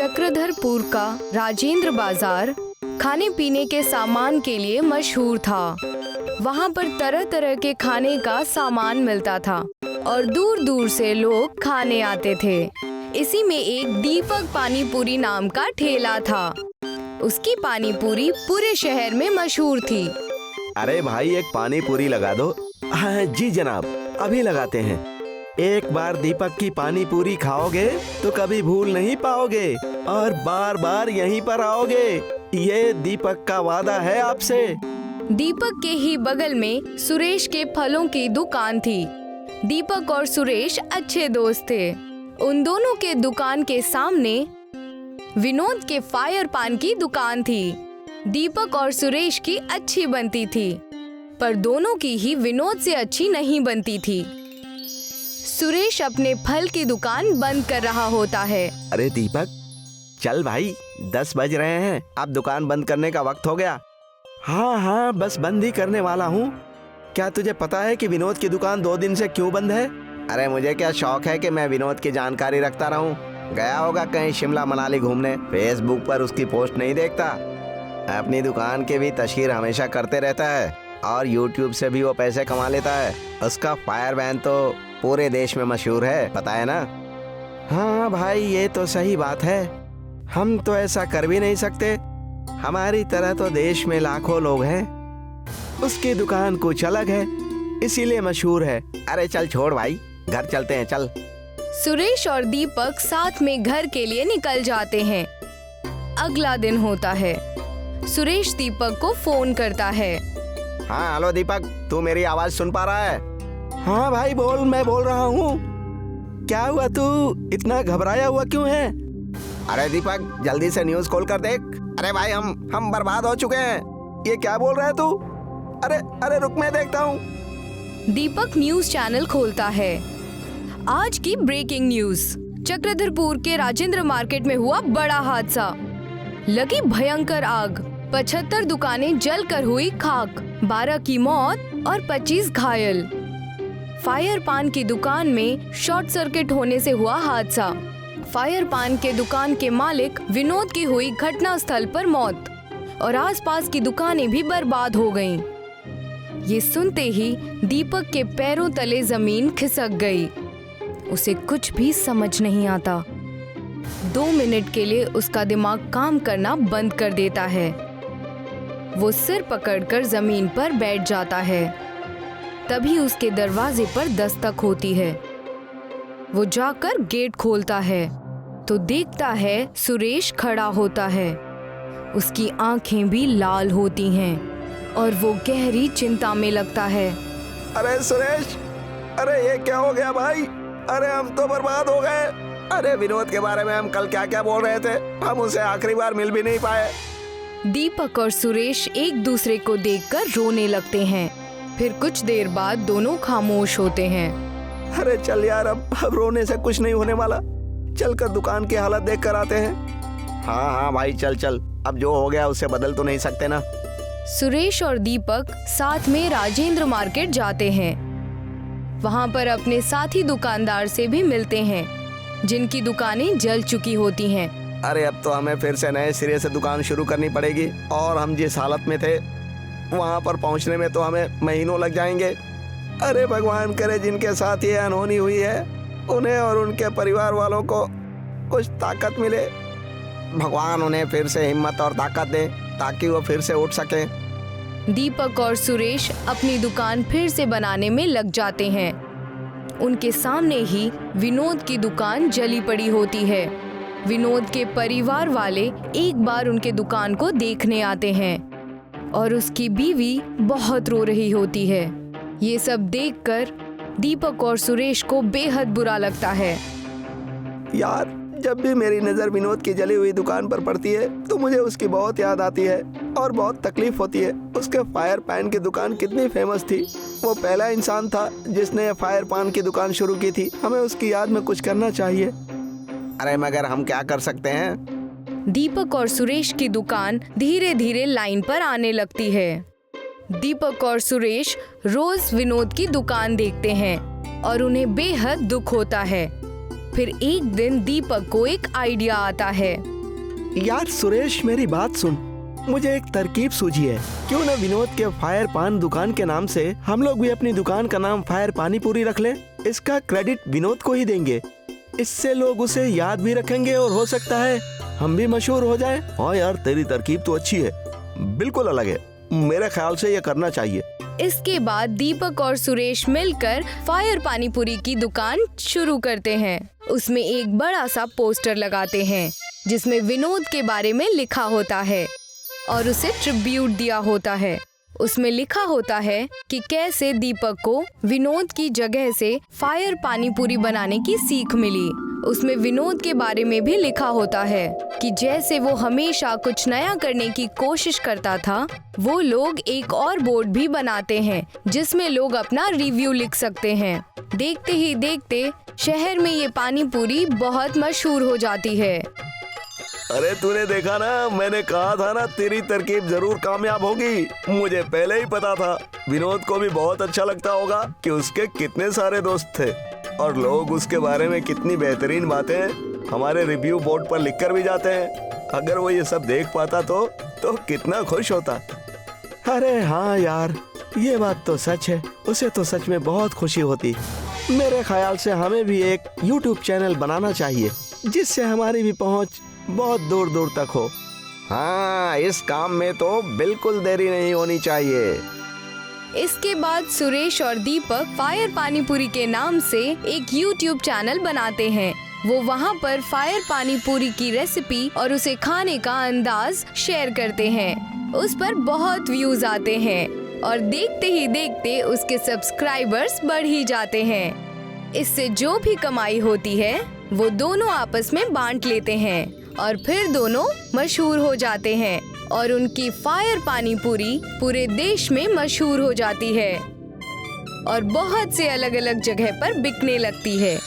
चक्रधरपुर का राजेंद्र बाजार खाने पीने के सामान के लिए मशहूर था। वहाँ पर तरह तरह के खाने का सामान मिलता था और दूर दूर से लोग खाने आते थे। इसी में एक दीपक पानी पूरी नाम का ठेला था। उसकी पानी पूरी पूरे शहर में मशहूर थी। अरे भाई, एक पानी पूरी लगा दो। हाँ जी जनाब, अभी लगाते हैं। एक बार दीपक की पानी पूरी खाओगे तो कभी भूल नहीं पाओगे और बार बार यहीं पर आओगे। ये दीपक का वादा है आपसे। दीपक के ही बगल में सुरेश के फलों की दुकान थी। दीपक और सुरेश अच्छे दोस्त थे। उन दोनों के दुकान के सामने विनोद के फायर पान की दुकान थी। दीपक और सुरेश की अच्छी बनती थी, पर दोनों की ही विनोद से अच्छी नहीं बनती थी। सुरेश अपने फल की दुकान बंद कर रहा होता है। अरे दीपक, चल भाई, 10 बज रहे हैं, अब दुकान बंद करने का वक्त हो गया। हाँ, बस बंद ही करने वाला हूँ। क्या तुझे पता है कि विनोद की दुकान 2 दिन से क्यों बंद है? अरे मुझे क्या शौक है कि मैं विनोद की जानकारी रखता रहूं। गया होगा कहीं शिमला मनाली घूमने, फेसबुक पर उसकी पोस्ट नहीं देखता। अपनी दुकान की भी तस्वीर हमेशा करते रहता है और यूट्यूब से भी वो पैसे कमा लेता है। उसका फायर बैन तो पूरे देश में मशहूर है, पता है ना? हाँ भाई, ये तो सही बात है। हम तो ऐसा कर भी नहीं सकते। हमारी तरह तो देश में लाखों लोग हैं। उसकी दुकान कुछ अलग है, इसीलिए मशहूर है। अरे चल छोड़ भाई, घर चलते हैं, चल। सुरेश और दीपक साथ में घर के लिए निकल जाते हैं। अगला दिन होता है। सुरेश दीपक को फोन करता है। हाँ हेलो दीपक, तू मेरी आवाज सुन पा रहा है? हाँ भाई बोल, मैं बोल रहा हूँ। क्या हुआ, तू इतना घबराया हुआ क्यों है? अरे दीपक, जल्दी से न्यूज़ खोल कर देख। अरे भाई, हम बर्बाद हो चुके हैं। ये क्या बोल रहा है तू? अरे रुक, मैं देखता हूँ। दीपक न्यूज चैनल खोलता है। आज की ब्रेकिंग न्यूज। चक्रधरपुर के राजेंद्र मार्केट में हुआ बड़ा हादसा। लगी भयंकर आग, 75 दुकानें जलकर हुई खाक, 12 की मौत और 25 घायल। फायर पान की दुकान में शॉर्ट सर्किट होने से हुआ हादसा। फायर पान के दुकान के मालिक विनोद की हुई घटना स्थल पर मौत और आसपास की दुकानें भी बर्बाद हो गईं। ये सुनते ही दीपक के पैरों तले जमीन खिसक गई। उसे कुछ भी समझ नहीं आता। 2 मिनट के लिए उसका दिमाग काम करना बंद कर देता है। वो सिर पकड़कर जमीन पर बैठ जाता है। तभी उसके दरवाजे पर दस्तक होती है। वो जाकर गेट खोलता है तो देखता है सुरेश खड़ा होता है। उसकी आंखें भी लाल होती हैं और वो गहरी चिंता में लगता है। अरे सुरेश, अरे ये क्या हो गया भाई? अरे हम तो बर्बाद हो गए। अरे विनोद के बारे में हम कल क्या क्या बोल रहे थे, हम उसे आखिरी बार मिल भी नहीं पाए। दीपक और सुरेश एक दूसरे को देखकर रोने लगते हैं। फिर कुछ देर बाद दोनों खामोश होते हैं। अरे चल यार, अब रोने से कुछ नहीं होने वाला। चल कर दुकान की हालत देख कर आते हैं। हाँ भाई, चल। अब जो हो गया उसे बदल तो नहीं सकते ना। सुरेश और दीपक साथ में राजेंद्र मार्केट जाते हैं। वहाँ पर अपने साथी दुकानदार से भी मिलते हैं, जिनकी दुकानें जल चुकी होती हैं। अरे अब तो हमें फिर से नए सिरे से दुकान शुरू करनी पड़ेगी और हम जिस हालत में थे वहाँ पर पहुँचने में तो हमें महीनों लग जाएंगे। अरे भगवान करे जिनके साथ ये अनहोनी हुई है, उन्हें और उनके परिवार वालों को कुछ ताकत मिले। भगवान उन्हें फिर से हिम्मत और ताकत दे ताकि वो फिर से उठ सके। दीपक और सुरेश अपनी दुकान फिर से बनाने में लग जाते हैं। उनके सामने ही विनोद की दुकान जली पड़ी होती है। विनोद के परिवार वाले एक बार उनके दुकान को देखने आते हैं और उसकी बीवी बहुत रो रही होती है। ये सब देखकर दीपक और सुरेश को बेहद बुरा लगता है। यार, जब भी मेरी नज़र विनोद की जली हुई दुकान पर पड़ती है तो मुझे उसकी बहुत याद आती है और बहुत तकलीफ होती है। उसके फायर पान की दुकान कितनी फेमस थी। वो पहला इंसान था जिसने फायर पान की दुकान शुरू की थी। हमें उसकी याद में कुछ करना चाहिए। अरे मगर हम क्या कर सकते हैं? दीपक और सुरेश की दुकान धीरे धीरे लाइन पर आने लगती है। दीपक और सुरेश रोज विनोद की दुकान देखते हैं और उन्हें बेहद दुख होता है। फिर एक दिन दीपक को एक आइडिया आता है। यार सुरेश, मेरी बात सुन, मुझे एक तरकीब सूझी है। क्यों ना विनोद के फायर पान दुकान के नाम से हम लोग भी अपनी दुकान का नाम फायर पानी पूरी रख ले। इसका क्रेडिट विनोद को ही देंगे, इससे लोग उसे याद भी रखेंगे और हो सकता है हम भी मशहूर हो जाएं। हाँ यार, तेरी तरकीब तो अच्छी है, बिल्कुल अलग है, मेरे ख्याल से ये करना चाहिए। इसके बाद दीपक और सुरेश मिलकर फायर पानीपुरी की दुकान शुरू करते हैं। उसमें एक बड़ा सा पोस्टर लगाते हैं जिसमें विनोद के बारे में लिखा होता है और उसे ट्रिब्यूट दिया होता है। उसमें लिखा होता है कि कैसे दीपक को विनोद की जगह से फायर पानीपुरी बनाने की सीख मिली। उसमें विनोद के बारे में भी लिखा होता है कि जैसे वो हमेशा कुछ नया करने की कोशिश करता था, वो लोग एक और बोर्ड भी बनाते हैं जिसमें लोग अपना रिव्यू लिख सकते हैं। देखते ही देखते शहर में ये पानीपुरी बहुत मशहूर हो जाती है। अरे तूने देखा ना, मैंने कहा था ना तेरी तरकीब जरूर कामयाब होगी। मुझे पहले ही पता था। विनोद को भी बहुत अच्छा लगता होगा कि उसके कितने सारे दोस्त थे और लोग उसके बारे में कितनी बेहतरीन बातें हमारे रिव्यू बोर्ड पर लिखकर भी जाते हैं। अगर वो ये सब देख पाता तो कितना खुश होता। अरे हाँ यार, ये बात तो सच है, उसे तो सच में बहुत खुशी होती। मेरे ख्याल से हमें भी एक YouTube चैनल बनाना चाहिए जिससे हमारी भी पहुंच बहुत दूर दूर तक हो। हाँ, इस काम में तो बिल्कुल देरी नहीं होनी चाहिए। इसके बाद सुरेश और दीपक फायर पानीपुरी के नाम से एक YouTube चैनल बनाते हैं। वो वहाँ पर फायर पानीपुरी की रेसिपी और उसे खाने का अंदाज शेयर करते हैं। उस पर बहुत व्यूज आते हैं और देखते ही देखते उसके सब्सक्राइबर्स बढ़ ही जाते हैं। इससे जो भी कमाई होती है वो दोनों आपस में बांट लेते हैं और फिर दोनों मशहूर हो जाते हैं और उनकी फायर पानीपुरी पूरे देश में मशहूर हो जाती है और बहुत से अलग अलग जगह पर बिकने लगती है।